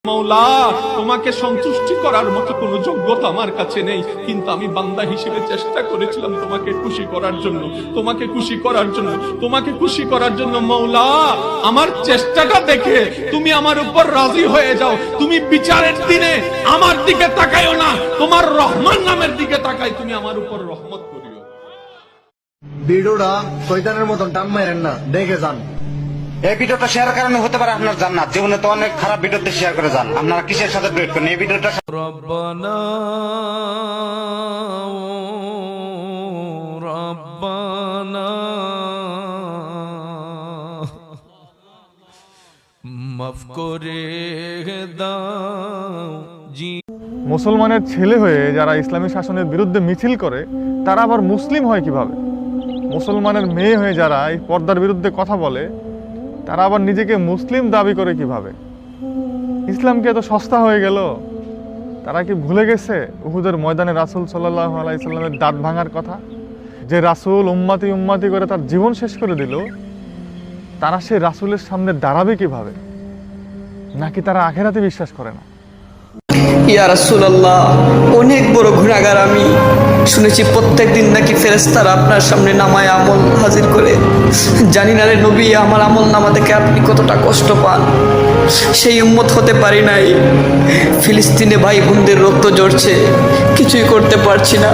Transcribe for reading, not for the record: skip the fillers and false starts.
মওলা, তোমাকে সন্তুষ্টি করার মতো কোনো যোগ্যতা আমার কাছে নেই, কিন্তু আমি বান্দা হিসেবে চেষ্টা করেছিলাম তোমাকে খুশি করার জন্য, তোমাকে খুশি করার জন্য, তোমাকে খুশি করার জন্য। মওলা, আমার চেষ্টাটা দেখে তুমি আমার উপর রাজি হয়ে যাও। তুমি বিচারের দিনে আমার দিকে তাকাইও না, তোমার রহমান নামের দিকে তাকাই, তুমি আমার উপর রহমত করিও। ভিডিওটা শয়তানের মতন টান মারেন না, দেখে যান। এই ভিডিওটা শেয়ার কারণে হতে পারে আপনার জান্নাত। জীবনে তো অনেক খারাপ ভিডিওতে শেয়ার করে যান। আপনারা কিসের সাথে ডেট করেন? এই ভিডিওটা রব্বানা রব্বানা মাফ করে দাও জি। মুসলমানের ছেলে হয়ে যারা ইসলামী শাসনের বিরুদ্ধে মিছিল করে তারা আবার মুসলিম হয় কিভাবে? মুসলমানের মেয়ে হয়ে যারা এই পর্দার বিরুদ্ধে কথা বলে তারা আবার নিজেকে মুসলিম দাবি করে কিভাবে? ইসলাম কি এত সস্তা হয়ে গেল? তারা কি ভুলে গেছে উহুদের ময়দানে রাসূল সাল্লাল্লাহু আলাইহি সাল্লামের দাঁত ভাঙার কথা? যে রাসূল উম্মতি উম্মতি করে তার জীবন শেষ করে দিল, তারা সেই রাসূলের সামনে দাঁড়াবে কিভাবে? নাকি তারা আখিরাতে বিশ্বাস করে না? ইয়া রাসূলুল্লাহ, অনেক বড় গুনাহগার আমি। শুনেছি প্রত্যেক দিন নাকি ফেরেশতারা আপনার সামনে নামায় আমল হাজির করে। জানি না রে নবী, আমার আমল নামা দেখে আপনি কতটা কষ্ট পান। সেই উম্মত হতে পারি নাই। ফিলিস্তিনে ভাই বোনদের রক্ত ঝরছে, কিছুই করতে পারছি না।